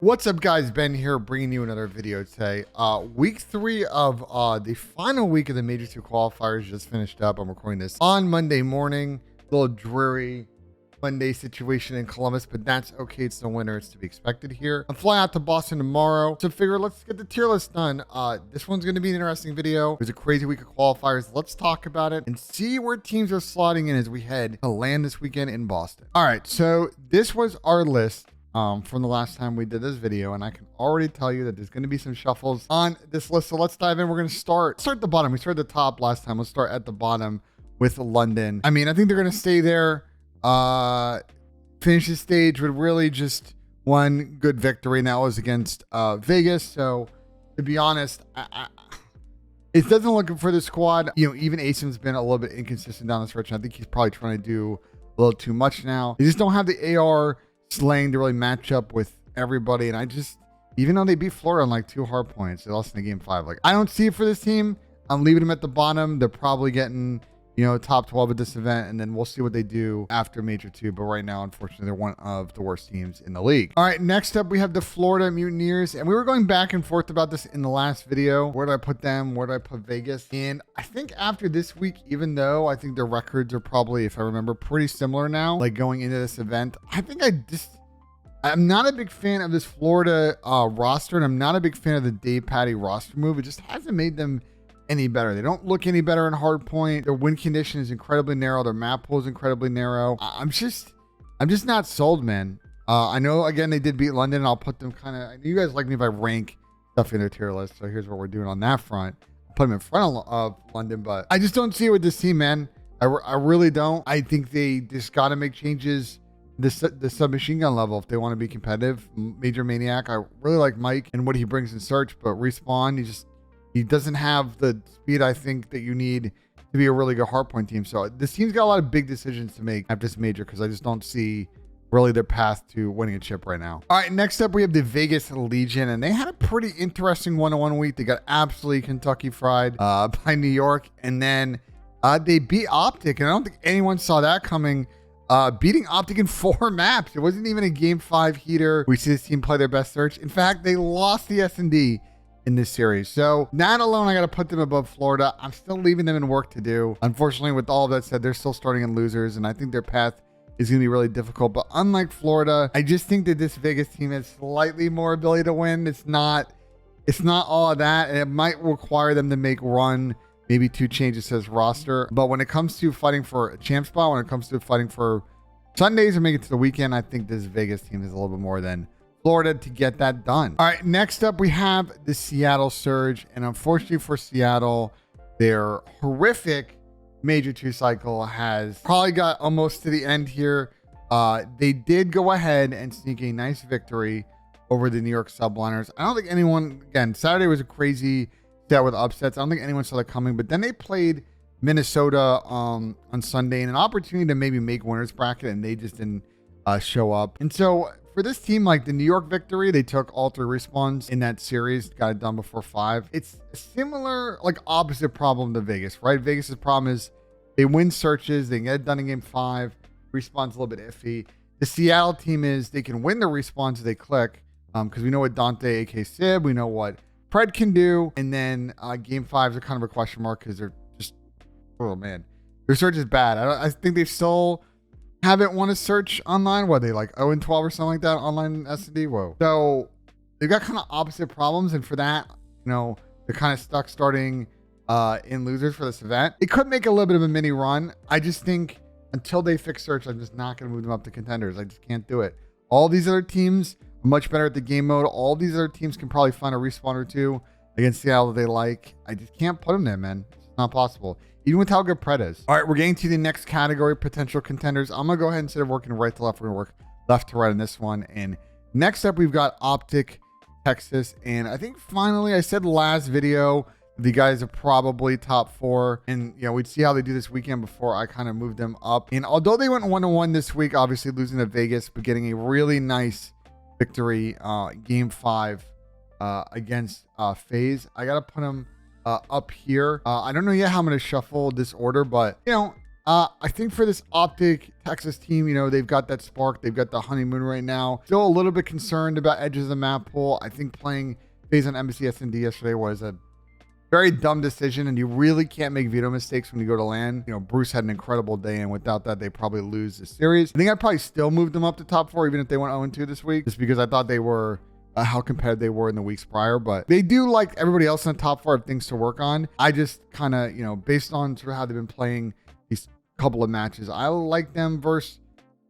What's up, guys? Ben here, bringing you another video today. Week 3 of the final week of the Major 2 qualifiers just finished up. I'm recording this on Monday morning. A little dreary Monday situation in Columbus, but that's okay. It's the winter. It's to be expected here. I'm flying out to Boston tomorrow, so figure let's get the tier list done. This one's going to be an interesting video. It was a crazy week of qualifiers. Let's talk about it and see where teams are slotting in as we head to land this weekend in Boston. All right, so this was our list from the last time we did this video, and I can already tell you that there's going to be some shuffles on this list. So let's dive in. We're going to start at the bottom. We started at the top last time. Let's start at the bottom with London. I mean, I think they're going to stay there. Finish the stage with really just one good victory, and that was against Vegas. So to be honest, it doesn't look good for the squad. You know, even Asim's been a little bit inconsistent down the stretch, and I think he's probably trying to do a little too much now. They just don't have the AR slaying to really match up with everybody, and I just, even though they beat Florida on like 2 hard points, they lost in the game 5. Like, I don't see it for this team. I'm leaving them at the bottom. They're probably getting, you know, top 12 at this event, and then we'll see what they do after Major 2. But right now, unfortunately, they're one of the worst teams in the league. All right, next up, we have the Florida Mutineers, and we were going back and forth about this in the last video. Where do I put them? Where do I put Vegas? And I think after this week, even though I think their records are probably, if I remember, pretty similar now, like going into this event, I think I'm not a big fan of this Florida roster, and I'm not a big fan of the Dave Patty roster move. It just hasn't made them any better. They don't look any better in hard point. Their win condition is incredibly narrow. Their map pool is incredibly narrow. I'm just not sold, man. I know, again, they did beat London, and I'll put them kind of, you guys like me if I rank stuff in their tier list, so here's what we're doing on that front. I'll put them in front of London, but I just don't see it with this team, man. I really don't. I think they just got to make changes the submachine gun level if they want to be competitive. Major Maniac, I really like Mike and what he brings in search, but Respawn, he doesn't have the speed I think that you need to be a really good hardpoint team. So this team's got a lot of big decisions to make after this major, because I just don't see really their path to winning a chip right now. All right, next up we have the Vegas Legion, and they had a pretty interesting one-on-one week. They got absolutely Kentucky fried by New York, and then they beat OPTIC, and I don't think anyone saw that coming. Beating OPTIC in 4 maps. It wasn't even a game 5 heater. We see this team play their best search. In fact, they lost the S&D in this series. So that alone, I got to put them above Florida. I'm still leaving them in work to do. Unfortunately, with all of that said, they're still starting in losers, and I think their path is going to be really difficult. But unlike Florida, I just think that this Vegas team has slightly more ability to win. It's not all of that, and it might require them to make maybe 2 changes to this roster. But when it comes to fighting for a champ spot, when it comes to fighting for Sundays or making it to the weekend, I think this Vegas team is a little bit more than Florida to get that done. All right, next up, we have the Seattle Surge. And unfortunately for Seattle, their horrific Major 2 cycle has probably got almost to the end here. They did go ahead and sneak a nice victory over the New York Subliners. I don't think anyone, again, Saturday was a crazy set with upsets. I don't think anyone saw that coming, but then they played Minnesota on Sunday in an opportunity to maybe make winners bracket, and they just didn't show up. And so for this team, like the New York victory, they took all 3 respawns in that series, got it done before 5. It's a similar, like opposite problem to Vegas, right? Vegas's problem is they win searches, they can get it done in game 5. Respawn's a little bit iffy. The Seattle team is they can win the respawns if they click, because we know what Dante, AK Sib, we know what Pred can do, and then game 5s are kind of a question mark because they're just, oh man, their search is bad. I think they still haven't won a search online. What, they like 0-12 or something like that online SD? Whoa. So they've got kind of opposite problems, and for that, you know, they're kind of stuck starting in losers for this event. It could make a little bit of a mini run. I just think until they fix search, I'm just not going to move them up to contenders. I just can't do it. All these other teams much better at the game mode. All these other teams can probably find a respawn or 2 against Seattle that they like. I just can't put them there, man. It's not possible, even with how good Pred is. All right, we're getting to the next category, potential contenders. I'm gonna go ahead, instead of working right to left, we're gonna work left to right on this one. And next up, we've got OPTIC Texas. And I think finally, I said last video, the guys are probably top 4, and you know, we'd see how they do this weekend before I kind of moved them up. And although they went 1-1 this week, obviously losing to Vegas, but getting a really nice victory game 5 against FaZe. I gotta put him up here. I don't know yet how I'm gonna shuffle this order, but you know, I think for this Optic Texas team, you know, they've got that spark. They've got the honeymoon right now. Still a little bit concerned about edges of the map pool. I think playing phase on Embassy S&D yesterday was a very dumb decision, and you really can't make veto mistakes when you go to land. You know, Bruce had an incredible day, and without that, they probably lose the series. I think I'd probably still move them up to top 4, even if they went 0-2 this week, just because I thought they were how competitive they were in the weeks prior. But they do, like everybody else in the top 4, have things to work on. I just kind of, you know, based on sort of how they've been playing these couple of matches, I like them versus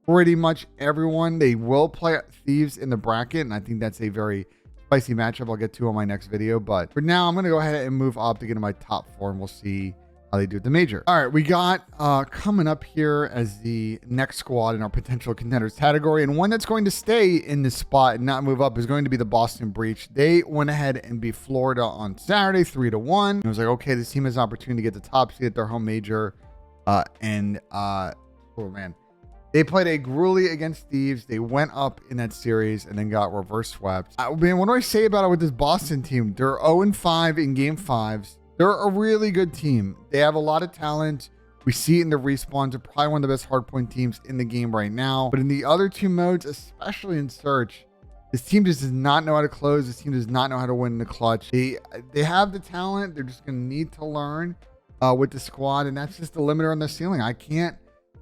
pretty much everyone. They will play Thieves in the bracket, and I think that's a very spicy matchup I'll get to on my next video. But for now, I'm going to go ahead and move Optic into my top 4, and we'll see how they do at the major. All right, we got coming up here as the next squad in our potential contenders category, and one that's going to stay in this spot and not move up is going to be the Boston Breach. They went ahead and beat Florida on Saturday 3-1. It was like, okay, this team has an opportunity to get the top seed at their home major. Oh man, they played a grueling against Thieves. They went up in that series and then got reverse swept. Man, what do I say about it with this Boston team? They're 0-5 in game 5s. They're a really good team. They have a lot of talent. We see it in the respawns. They're probably one of the best hardpoint teams in the game right now. But in the other two modes, especially in search, this team just does not know how to close. This team does not know how to win in the clutch. They have the talent. They're just going to need to learn with the squad, and that's just the limiter on their ceiling. I can't,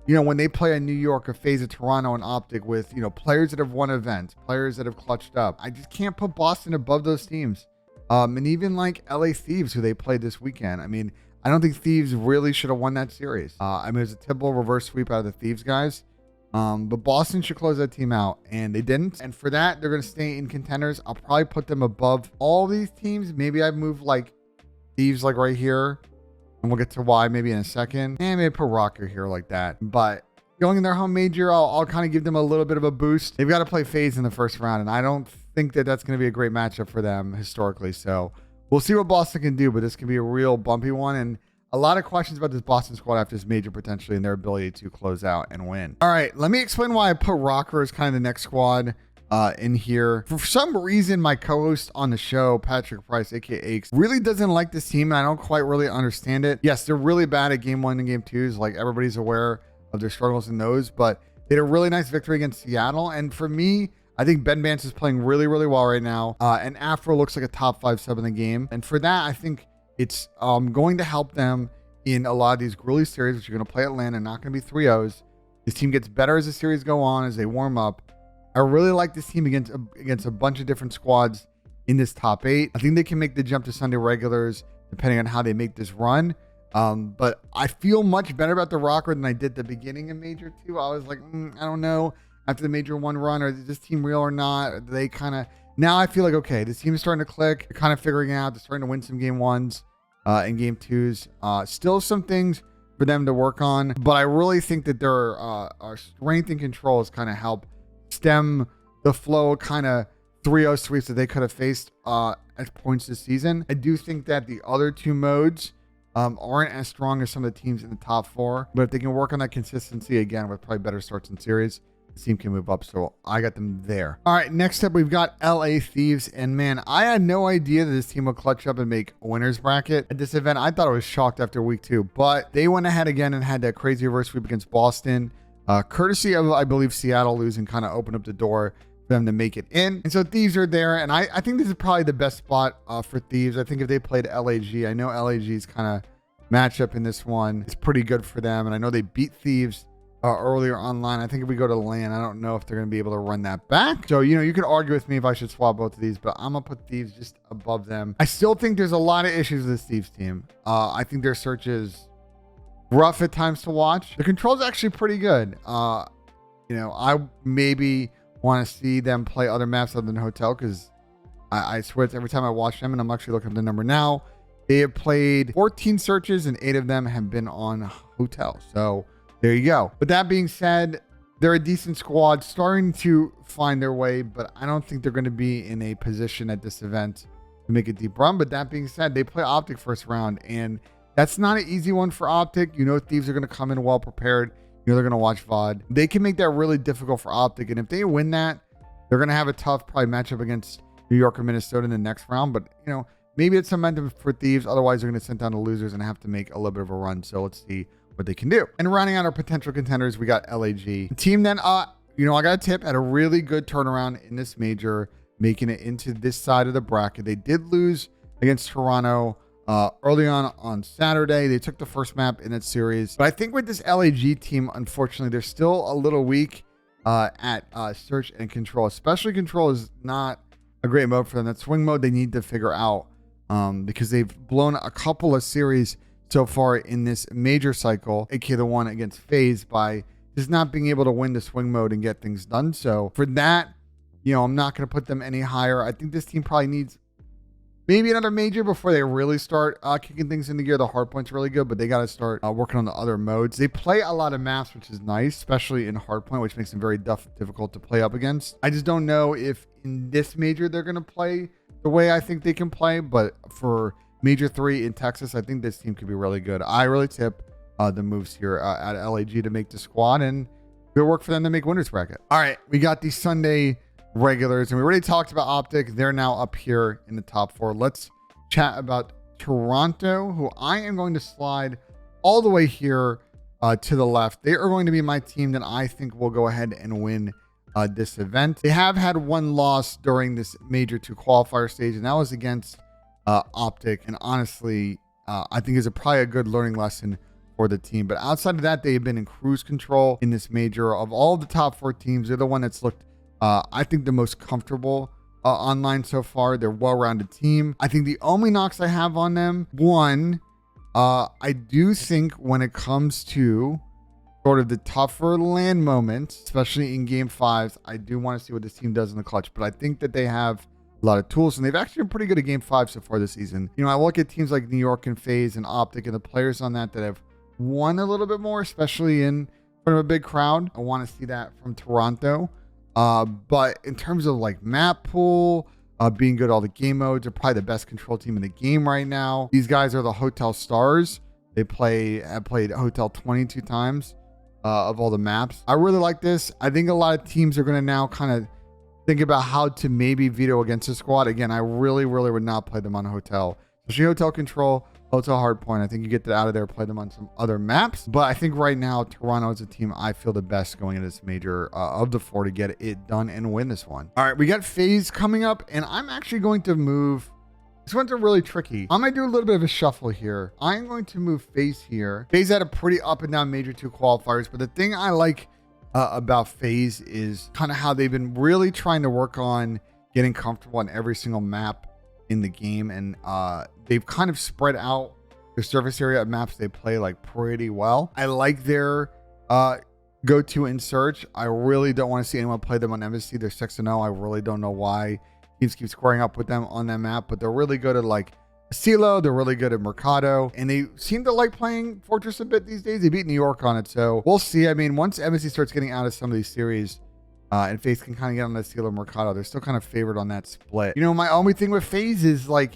you know, when they play a New York, a FaZe, a Toronto, and Optic with, you know, players that have won events, players that have clutched up, I just can't put Boston above those teams. And even like LA Thieves, who they played this weekend. I mean, I don't think Thieves really should have won that series. I mean, it was a typical reverse sweep out of the Thieves guys. But Boston should close that team out, and they didn't. And for that, they're going to stay in contenders. I'll probably put them above all these teams. Maybe I'd move like Thieves like right here. And we'll get to why maybe in a second. And maybe put Rocker here like that. But going in their home major, I'll kind of give them a little bit of a boost. They've got to play FaZe in the first round, and I don't think that that's going to be a great matchup for them historically. So we'll see what Boston can do, but this can be a real bumpy one. And a lot of questions about this Boston squad after this major potentially and their ability to close out and win. All right, let me explain why I put Rocker as kind of the next squad in here. For some reason, my co-host on the show, Patrick Price, aka Aches, really doesn't like this team, and I don't quite really understand it. Yes, they're really bad at game 1 and game 2s, like everybody's aware of their struggles in those, but they had a really nice victory against Seattle. And for me, I think Ben Vance is playing really, really well right now, and Afro looks like a top 5 sub in the game. And for that, I think it's going to help them in a lot of these grueling series, which you're going to play Atlanta, not going to be 3-0s. This team gets better as the series go on, as they warm up. I really like this team against a bunch of different squads in this top 8. I think they can make the jump to Sunday regulars depending on how they make this run. But I feel much better about the Rocker than I did at the beginning of Major 2. I was like, I don't know, after the Major 1 run, or is this team real or not? They kind of, now I feel like, okay, this team is starting to click. They're kind of figuring out. They're starting to win some game 1s and game 2s. Still some things for them to work on, but I really think that their strength and control has kind of helped stem the flow kind of 3-0 sweeps that they could have faced at points this season. I do think that the other two modes aren't as strong as some of the teams in the top 4, but if they can work on that consistency again with probably better starts in series, the team can move up. So I got them there. All right, next up we've got LA Thieves, and man, I had no idea that this team would clutch up and make a winner's bracket at this event. I thought I was shocked after week 2, but they went ahead again and had that crazy reverse sweep against Boston. Courtesy of, I believe, Seattle losing kind of opened up the door for them to make it in. And so Thieves are there, and I think this is probably the best spot for Thieves. I think if they played LAG, I know LAG's kind of matchup in this one is pretty good for them, and I know they beat Thieves earlier online. I think if we go to LAN, I don't know if they're going to be able to run that back. So, you know, you could argue with me if I should swap both of these, but I'm going to put Thieves just above them. I still think there's a lot of issues with this Thieves team. I think their search is rough at times to watch. The control's actually pretty good. You know, I maybe want to see them play other maps other than Hotel, because I swear it's every time I watch them, and I'm actually looking at the number now, they have played 14 searches and 8 of them have been on Hotel. So there you go. But that being said, they're a decent squad starting to find their way, but I don't think they're going to be in a position at this event to make a deep run. But that being said, they play Optic first round, and that's not an easy one for Optic. You know, Thieves are going to come in well prepared. You know, they're going to watch VOD. They can make that really difficult for Optic. And if they win that, they're going to have a tough probably matchup against New York or Minnesota in the next round. But, you know, maybe it's momentum for Thieves. Otherwise, they're going to send down the losers and have to make a little bit of a run. So let's see what they can do. And rounding out our potential contenders, we got LAG. The team then, I got a tip, had a really good turnaround in this major, making it into this side of the bracket. They did lose against Toronto early on Saturday. They took the first map in that series. But I think with this LAG team, unfortunately, they're still a little weak at search and control. Especially control is not a great mode for them. That swing mode they need to figure out because they've blown a couple of series so far in this major cycle, aka the one against FaZe, by just not being able to win the swing mode and get things done. So for that, I'm not going to put them any higher. I think this team probably needs maybe another major before they really start kicking things into gear. The hardpoint's really good, but they got to start working on the other modes. They play a lot of maps, which is nice, especially in hardpoint, which makes them very difficult to play up against. I just don't know if in this major they're going to play the way I think they can play, but for Major 3 in Texas, I think this team could be really good. I really tip the moves here at LAG to make the squad, and good work for them to make winners bracket. All right, we got the Sunday regulars, and we already talked about OPTIC. They're now up here in the top 4. Let's chat about Toronto, who I am going to slide all the way here to the left. They are going to be my team that I think will go ahead and win this event. They have had one loss during this Major 2 qualifier stage, and that was against OPTIC, and honestly I think is probably a good learning lesson for the team. But outside of that, they have been in cruise control in this major. Of all the top 4 teams, they're the one that's looked I think the most comfortable online so far. They're a well-rounded team. I think the only knocks I have on them, one, I do think when it comes to sort of the tougher land moments, especially in game 5s, I do want to see what this team does in the clutch. But I think that they have a lot of tools, and they've actually been pretty good at game 5 so far this season. I look at teams like New York and FaZe and OPTIC and the players on that have won a little bit more, especially in front of a big crowd. I want to see that from Toronto. But in terms of like map pool, being good at all the game modes, they're probably the best control team in the game right now. These guys are the Hotel Stars. They have played Hotel 22 times of all the maps. I really like this. I think a lot of teams are going to now kind of think about how to maybe veto against the squad. Again, I really would not play them on Hotel. Especially Hotel Control, Hotel Hardpoint. I think you get that out of there, play them on some other maps. But I think right now, Toronto is a team I feel the best going into this major of the 4 to get it done and win this one. All right, we got FaZe coming up, and I'm actually going to move. This one's really tricky. I'm going to do a little bit of a shuffle here. I'm going to move FaZe here. FaZe had a pretty up and down Major 2 qualifiers, but the thing I like about FaZe is kind of how they've been really trying to work on getting comfortable on every single map in the game, and they've kind of spread out their surface area of maps they play like pretty well. I like their go-to in search. I really don't want to see anyone play them on Embassy. They're 6-0. I really don't know why teams keep squaring up with them on that map, but they're really good at like Silo. They're really good at Mercado, and they seem to like playing Fortress a bit these days. They beat New York on it, so we'll see. I mean, once Embassy starts getting out of some of these series, and FaZe can kind of get on the Silo Mercado, they're still kind of favored on that split. My only thing with FaZe is like,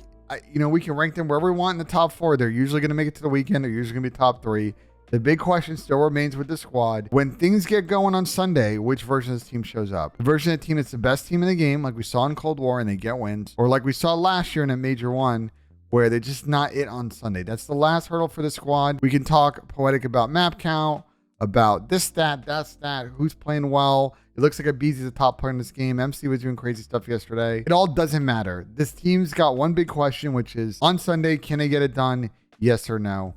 we can rank them wherever we want in the top 4. They're usually going to make it to the weekend. They're usually going to be top 3. The big question still remains with the squad. When things get going on Sunday, which version of this team shows up? The version of the team that's the best team in the game, like we saw in Cold War, and they get wins, or like we saw last year in a Major 1, where they're just not it on Sunday. That's the last hurdle for the squad. We can talk poetic about map count, about this stat, that stat, who's playing well. It looks like Abizi's the top player in this game. MC was doing crazy stuff yesterday. It all doesn't matter. This team's got one big question, which is on Sunday, can they get it done? Yes or no?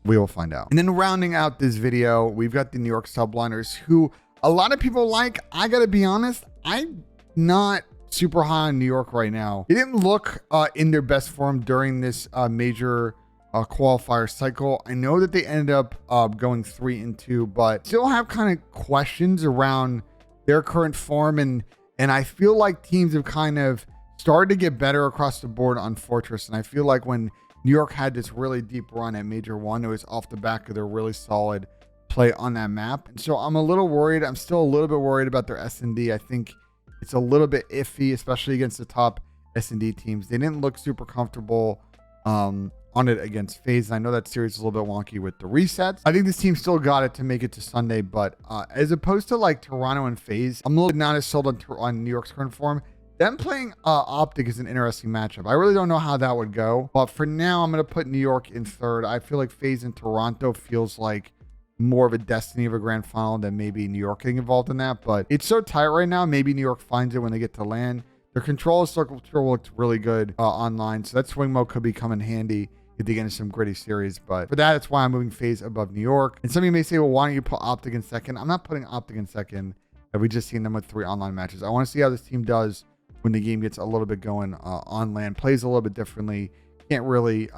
We will find out. And then rounding out this video, we've got the New York subliners, who a lot of people like. I got to be honest, I'm not super high on New York right now. They didn't look in their best form during this major qualifier cycle. I know that they ended up going 3-2, but still have kind of questions around their current form, and I feel like teams have kind of started to get better across the board on Fortress. And I feel like when New York had this really deep run at Major 1, it was off the back of their really solid play on that map. And so I'm a little worried. I'm still a little bit worried about their S&D. I think it's a little bit iffy, especially against the top S&D teams. They didn't look super comfortable on it against FaZe. And I know that series is a little bit wonky with the resets. I think this team still got it to make it to Sunday, but as opposed to like Toronto and FaZe, I'm a little not as sold on New York's current form. Them playing OPTIC is an interesting matchup. I really don't know how that would go, but for now, I'm going to put New York in third. I feel like FaZe and Toronto feels like more of a destiny of a grand final than maybe New York getting involved in that. But it's so tight right now. Maybe New York finds it when they get to land. Their control circle looked really good online. So that swing mode could be coming handy if they get into some gritty series. But for that, that's why I'm moving FaZe above New York. And some of you may say, well, why don't you put OPTIC in second? I'm not putting OPTIC in second. We just seen them with 3 online matches. I want to see how this team does when the game gets a little bit going on land, plays a little bit differently. Can't really,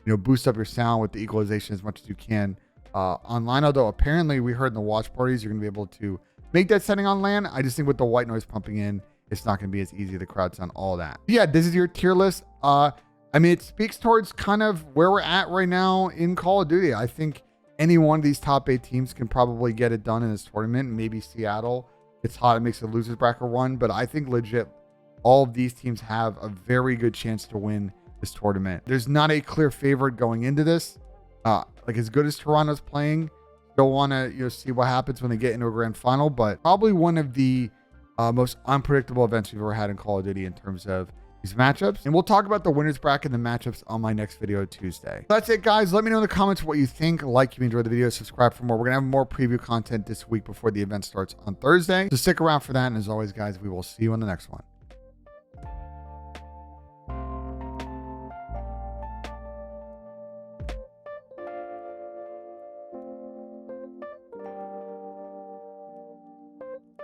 boost up your sound with the equalization as much as you can online. Although apparently we heard in the watch parties, you're going to be able to make that setting on land. I just think with the white noise pumping in, it's not going to be as easy. The crowd sound, all that. Yeah, this is your tier list. I mean, it speaks towards kind of where we're at right now in Call of Duty. I think any one of these top 8 teams can probably get it done in this tournament. Maybe Seattle, it's hot, it makes a losers bracket run, but I think legit all of these teams have a very good chance to win this tournament. There's not a clear favorite going into this. Like as good as Toronto's playing, don't want to see what happens when they get into a grand final, but probably one of the most unpredictable events we've ever had in Call of Duty in terms of these matchups. And we'll talk about the winners bracket and the matchups on my next video Tuesday. That's it, guys. Let me know in the comments what you think. Like if you enjoyed the video, subscribe for more. We're gonna have more preview content this week before the event starts on Thursday, so stick around for that. And as always, guys, we will see you on the next one.